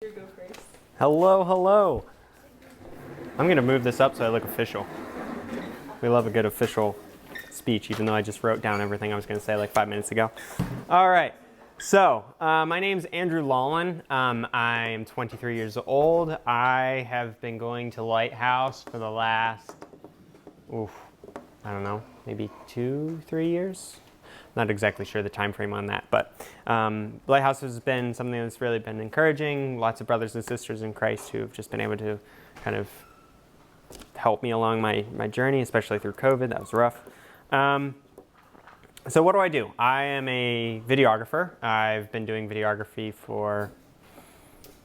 You go first. Hello, hello. I'm going to move this up so I look official. We love a good official speech, even though I just wrote down everything I was going to say like 5 minutes ago. All right. So, my name's Andrew Lawlin. I am 23 years old. I have been going to Lighthouse for the last, I don't know, maybe 2-3 years. Not exactly sure the time frame on that, but Lighthouse has been something that's really been encouraging. Lots of brothers and sisters in Christ who have just been able to kind of help me along my journey, especially through COVID. That was rough. So what do? I am a videographer. I've been doing videography for,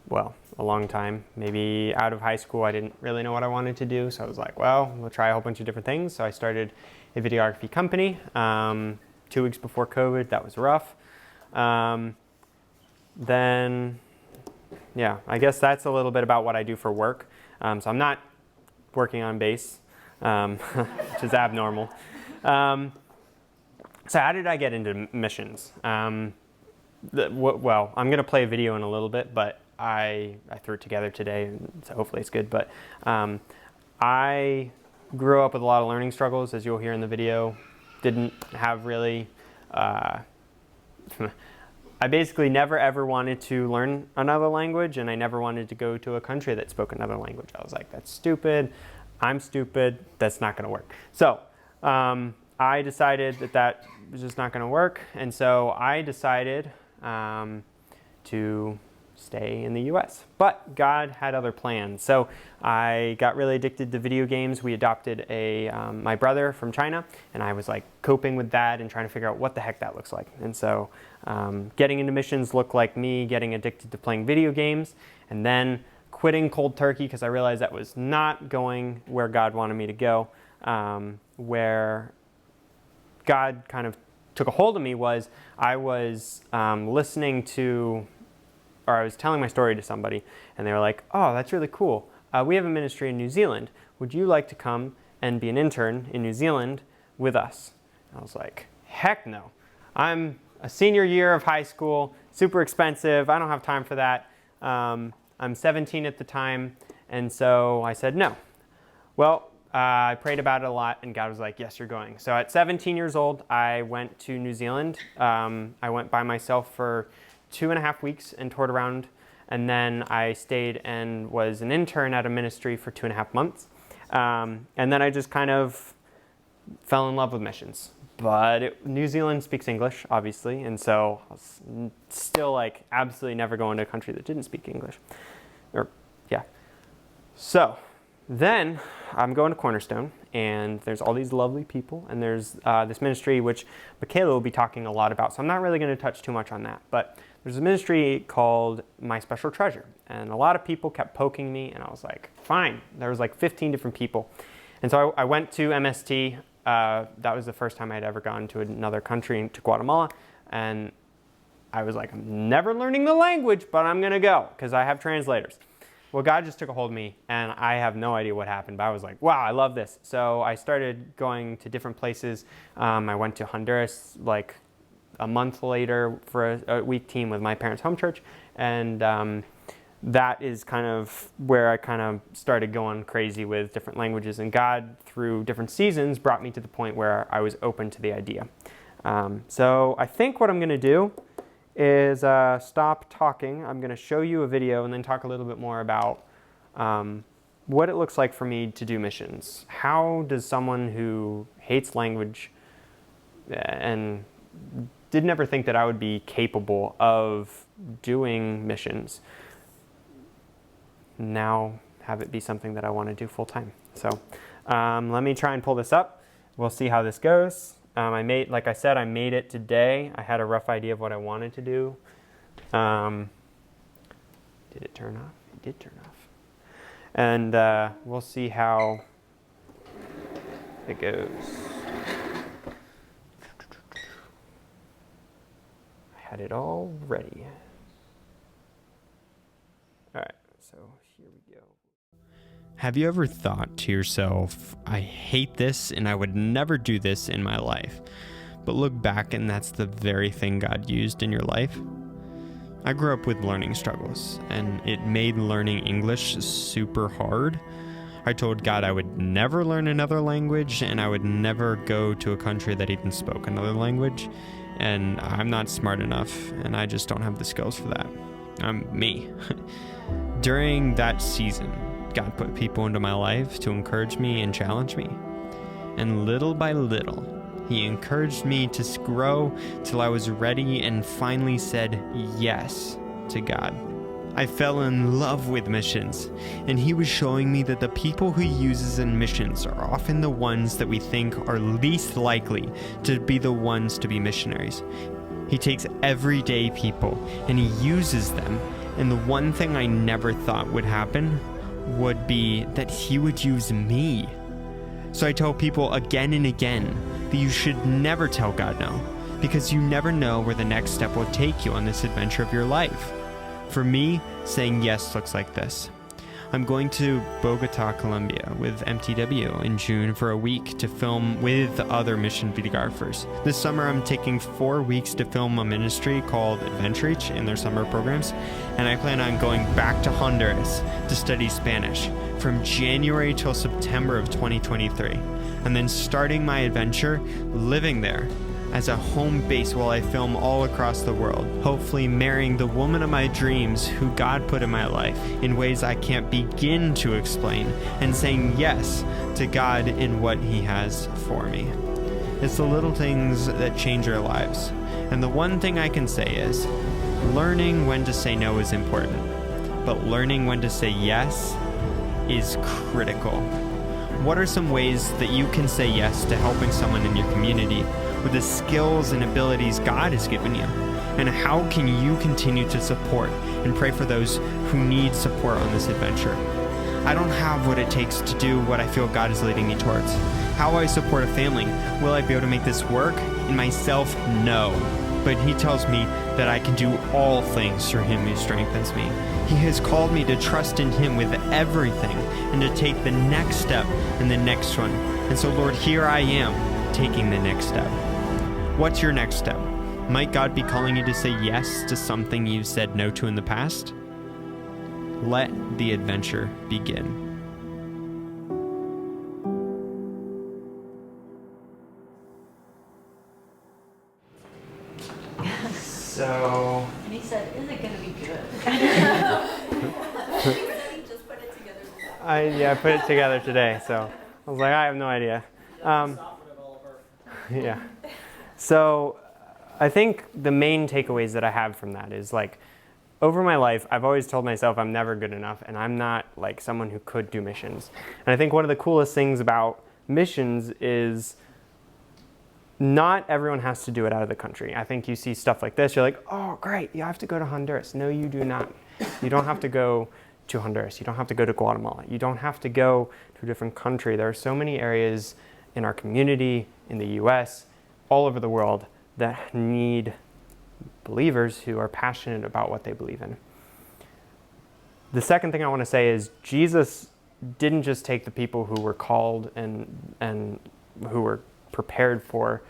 well, a long time. Maybe out of high school, I didn't really know what I wanted to do. So I was like, well, we'll try a whole bunch of different things. So I started a videography company 2 weeks before COVID. That was rough. Then, yeah, I guess that's a little bit about what I do for work. So I'm not working on base, which is abnormal. So how did I get into missions? Well, I'm going to play a video in a little bit, but I threw it together today, so hopefully it's good. But I grew up with a lot of learning struggles, as you'll hear in the video. Didn't have really... I basically never ever wanted to learn another language, and I never wanted to go to a country that spoke another language. I was like, that's stupid. I'm stupid. That's not going to work. So I decided that was just not going to work, and so I decided to stay in the US. But God had other plans. So I got really addicted to video games. We adopted my brother from China, and I was like coping with that and trying to figure out what the heck that looks like. And so getting into missions looked like me getting addicted to playing video games, and then quitting cold turkey because I realized that was not going where God wanted me to go. Where God kind of took a hold of me was I was listening to, or I was telling my story to somebody, and they were like, oh, that's really cool. We have a ministry in New Zealand. Would you like to come and be an intern in New Zealand with us? And I was like, heck no. I'm a senior year of high school, super expensive. I don't have time for that. I'm 17 at the time, and so I said no. Well, I prayed about it a lot, and God was like, yes, you're going. So at 17 years old, I went to New Zealand. I went by myself for 2.5 weeks and toured around, and then I stayed and was an intern at a ministry for 2.5 months. And then I just kind of fell in love with missions. But New Zealand speaks English, obviously, and so I was still like absolutely never going to a country that didn't speak English. So then I'm going to Cornerstone, and there's all these lovely people, and there's this ministry which Michaela will be talking a lot about, so I'm not really going to touch too much on that. But there's a ministry called My Special Treasure, and a lot of people kept poking me, and I was like, fine. There was like 15 different people. And so I went to MST. That was the first time I'd ever gone to another country, to Guatemala, and I was like, I'm never learning the language, but I'm going to go because I have translators. Well, God just took a hold of me, and I have no idea what happened, but I was like, wow, I love this. So I started going to different places. I went to Honduras like a month later for a week team with my parents' home church, and that is kind of where I kind of started going crazy with different languages, and God, through different seasons, brought me to the point where I was open to the idea. So I think what I'm going to do is stop talking. I'm going to show you a video and then talk a little bit more about what it looks like for me to do missions. How does someone who hates language and did never think that I would be capable of doing missions now have it be something that I want to do full time? So let me try and pull this up. We'll see how this goes. Like I said, I made it today. I had a rough idea of what I wanted to do. Did it turn off? It did turn off. And we'll see how it goes. I had it all ready. All right, so here we go. Have you ever thought to yourself, I hate this and I would never do this in my life, but look back and that's the very thing God used in your life? I grew up with learning struggles, and it made learning English super hard. I told God I would never learn another language, and I would never go to a country that even spoke another language, and I'm not smart enough, and I just don't have the skills for that. I'm me. During that season, God put people into my life to encourage me and challenge me. And little by little, He encouraged me to grow till I was ready and finally said yes to God. I fell in love with missions, and He was showing me that the people He uses in missions are often the ones that we think are least likely to be the ones to be missionaries. He takes everyday people and He uses them, and the one thing I never thought would happen would be that He would use me. So I tell people again and again that you should never tell God no, because you never know where the next step will take you on this adventure of your life. For me, saying yes looks like this. I'm going to Bogota, Colombia with MTW in June for a week to film with other mission videographers. This summer I'm taking 4 weeks to film a ministry called Adventure Reach in their summer programs, and I plan on going back to Honduras to study Spanish from January till September of 2023, and then starting my adventure living there as a home base while I film all across the world, hopefully marrying the woman of my dreams who God put in my life in ways I can't begin to explain, and saying yes to God in what He has for me. It's the little things that change our lives. And the one thing I can say is, learning when to say no is important, but learning when to say yes is critical. What are some ways that you can say yes to helping someone in your community with the skills and abilities God has given you? And how can you continue to support and pray for those who need support on this adventure? I don't have what it takes to do what I feel God is leading me towards. How will I support a family? Will I be able to make this work? In myself, no. But He tells me that I can do all things through Him who strengthens me. He has called me to trust in Him with everything and to take the next step and the next one. And so, Lord, here I am taking the next step. What's your next step? Might God be calling you to say yes to something you've said no to in the past? Let the adventure begin. So... And he said, is it going to be good? Just put it together today. I put it together today, so I was like, I have no idea. Yeah. So I think the main takeaways that I have from that is, like, over my life, I've always told myself I'm never good enough and I'm not like someone who could do missions. And I think one of the coolest things about missions is not everyone has to do it out of the country. I think you see stuff like this, you're like, oh, great, you have to go to Honduras. No, you do not. You don't have to go to Honduras. You don't have to go to Guatemala. You don't have to go to a different country. There are so many areas in our community, in the US, all over the world that need believers who are passionate about what they believe in. The second thing I want to say is Jesus didn't just take the people who were called and who were prepared for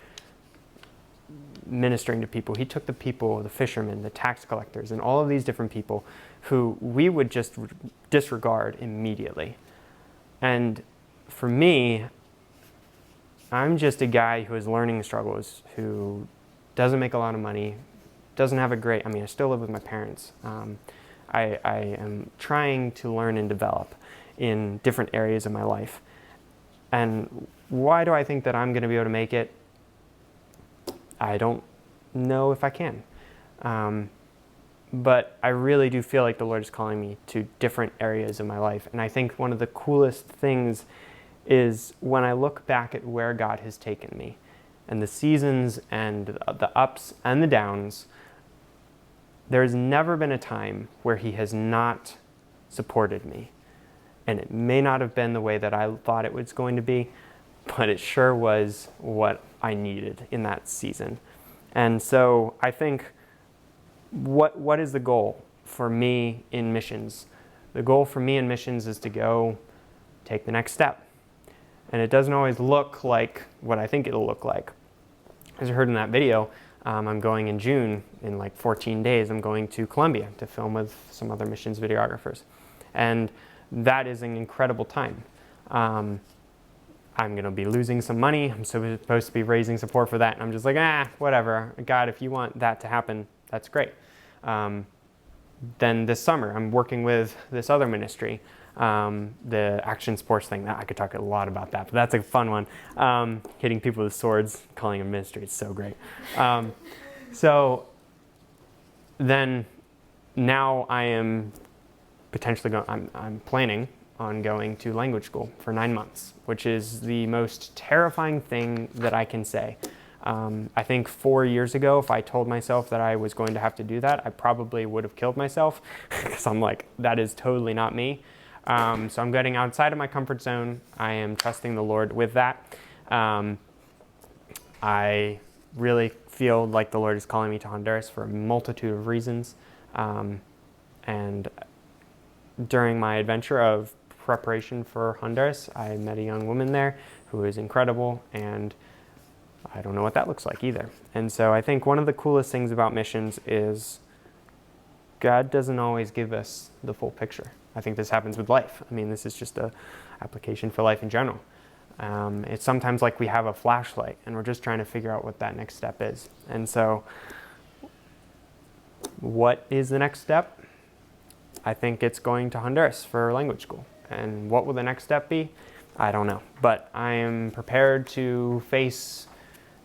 ministering to people. He took the people, the fishermen, the tax collectors, and all of these different people who we would just disregard immediately. And for me, I'm just a guy who has learning struggles, who doesn't make a lot of money, doesn't have a great, I still live with my parents. I am trying to learn and develop in different areas of my life. And why do I think that I'm going to be able to make it? I don't know if I can. But I really do feel like the Lord is calling me to different areas of my life. And I think one of the coolest things is when I look back at where God has taken me and the seasons and the ups and the downs, there's never been a time where He has not supported me. And it may not have been the way that I thought it was going to be, but it sure was what I needed in that season. And so I think, what is the goal for me in missions? The goal for me in missions is to go take the next step. And it doesn't always look like what I think it'll look like. As you heard in that video, I'm going in June, in like 14 days, I'm going to Colombia to film with some other missions videographers. And that is an incredible time. I'm going to be losing some money. I'm supposed to be raising support for that. And I'm just like, whatever. God, if you want that to happen, that's great. Then this summer, I'm working with this other ministry, the action sports thing. I could talk a lot about that, but that's a fun one. Hitting people with swords, calling them ministry. It's so great. So then now I am potentially going, I'm planning on going to language school for 9 months, which is the most terrifying thing that I can say. I think 4 years ago, if I told myself that I was going to have to do that, I probably would have killed myself because I'm like, that is totally not me. So I'm getting outside of my comfort zone. I am trusting the Lord with that. I really feel like the Lord is calling me to Honduras for a multitude of reasons. And during my adventure of preparation for Honduras, I met a young woman there who is incredible, and I don't know what that looks like either. And so I think one of the coolest things about missions is God doesn't always give us the full picture. I think this happens with life. I mean, this is just an application for life in general. It's sometimes like we have a flashlight and we're just trying to figure out what that next step is. And so what is the next step? I think it's going to Honduras for language school. And what will the next step be? I don't know. But I am prepared to face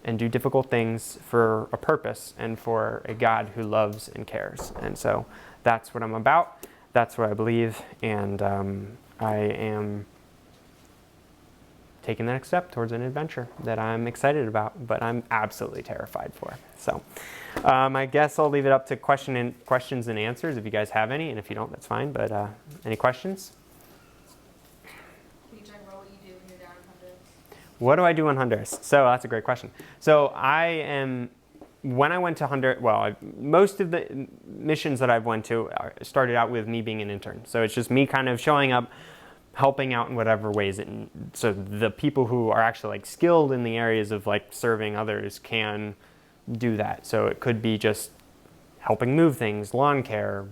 and do difficult things for a purpose and for a God who loves and cares. And so that's what I'm about. That's what I believe. And I am taking the next step towards an adventure that I'm excited about, but I'm absolutely terrified for. So I guess I'll leave it up to questions and answers if you guys have any. And if you don't, that's fine. But any questions? What do I do in Honduras? So that's a great question. So when I went to Honduras, most of the missions that I've went to started out with me being an intern. So it's just me kind of showing up, helping out in whatever ways. So the people who are actually like skilled in the areas of like serving others can do that. So it could be just helping move things, lawn care,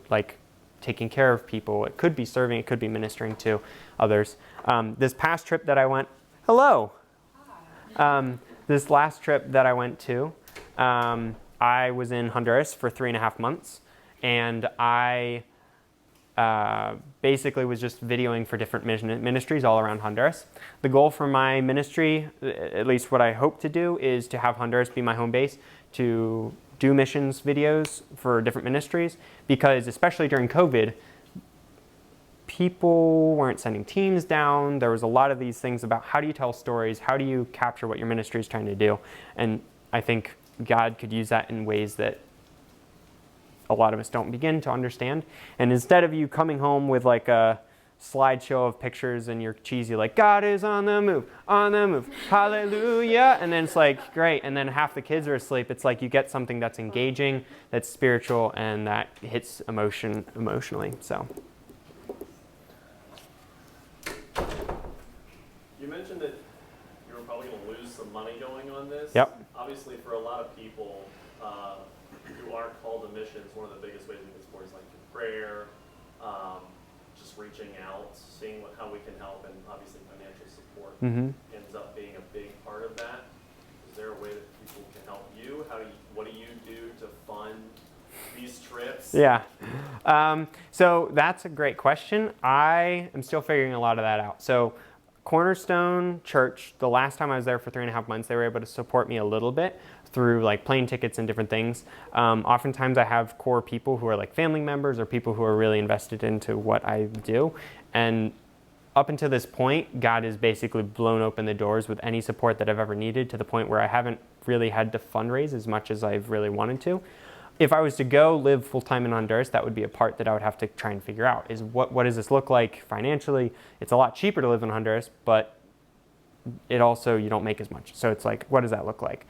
like taking care of people. It could be serving, it could be ministering to others. This past trip that I went, hello. This last trip that I went to, I was in Honduras for 3.5 months, and I basically was just videoing for different ministries all around Honduras. The goal for my ministry, at least what I hope to do, is to have Honduras be my home base to do missions videos for different ministries, because especially during COVID, people weren't sending teams down. There was a lot of these things about how do you tell stories, how do you capture what your ministry is trying to do. And I think God could use that in ways that a lot of us don't begin to understand. And instead of you coming home with like a slideshow of pictures and you're cheesy like, God is on the move, hallelujah. And then it's like, great. And then half the kids are asleep. It's like you get something that's engaging, that's spiritual, and that hits emotionally. So. You mentioned that you were probably going to lose some money going on this. Yep. Obviously, for a lot of people who aren't called to missions, one of the biggest ways we can support is like through prayer, just reaching out, seeing how we can help, and obviously financial support ends up being a big part of that. Is there a way that people can help you? What do you do to fund these trips? Yeah. So that's a great question. I am still figuring a lot of that out. So Cornerstone Church, the last time I was there for 3.5 months, they were able to support me a little bit through like plane tickets and different things. Oftentimes I have core people who are like family members or people who are really invested into what I do. And up until this point, God has basically blown open the doors with any support that I've ever needed, to the point where I haven't really had to fundraise as much as I've really wanted to. If I was to go live full-time in Honduras, that would be a part that I would have to try and figure out, is what does this look like financially? It's a lot cheaper to live in Honduras, but it also, you don't make as much. So it's like, what does that look like?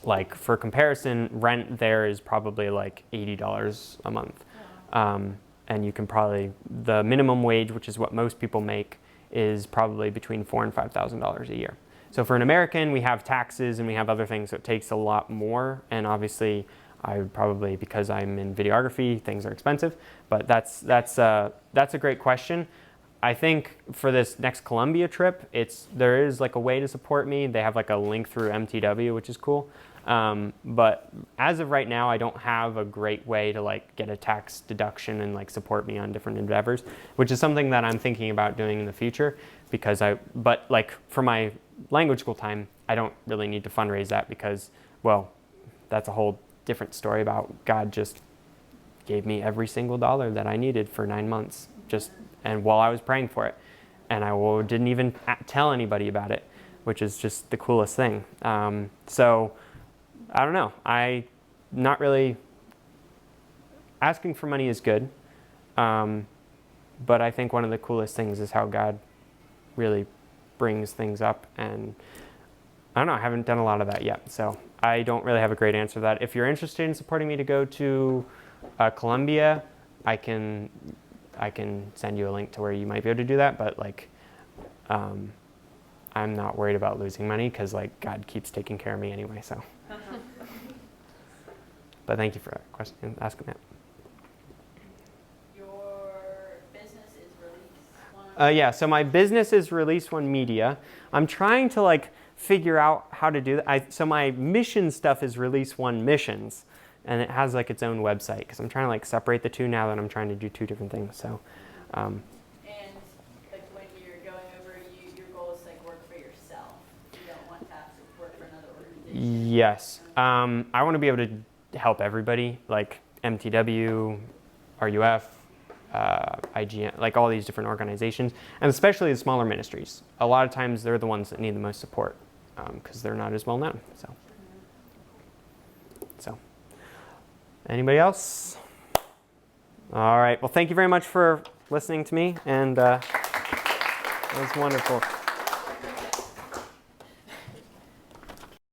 Like for comparison, rent there is probably like $80 a month. And you can probably, the minimum wage, which is what most people make, is probably between $4,000 and $5,000 a year. So for an American, we have taxes and we have other things, so it takes a lot more. And obviously, I would probably, because I'm in videography, things are expensive. But that's a great question. I think for this next Colombia trip, there is like a way to support me. They have like a link through MTW, which is cool. But as of right now, I don't have a great way to like get a tax deduction and like support me on different endeavors, which is something that I'm thinking about doing in the future. But like for my language school time, I don't really need to fundraise that because, well, that's a whole different story about God just gave me every single dollar that I needed for 9 months, and while I was praying for it, and I didn't even tell anybody about it, which is just the coolest thing. So I don't know. Not really asking for money is good, but I think one of the coolest things is how God really brings things up, and I don't know. I haven't done a lot of that yet, so I don't really have a great answer to that. If you're interested in supporting me to go to Colombia, I can send you a link to where you might be able to do that, but like I'm not worried about losing money because like God keeps taking care of me anyway. So, but thank you for that question, asking that. Your business is Release One? Yeah, so my business is Release One Media. I'm trying to like figure out how to do that. So my mission stuff is Release One Missions, and it has like its own website because I'm trying to like separate the two now that I'm trying to do two different things. So, and like when you're going over, your goal is to like work for yourself. You don't want to have to work for another organization. yes, I want to be able to help everybody, like MTW, RUF, IGN, like all these different organizations, and especially the smaller ministries. A lot of times they're the ones that need the most support because they're not as well known. So. Anybody else? All right. Well, thank you very much for listening to me, and it was wonderful.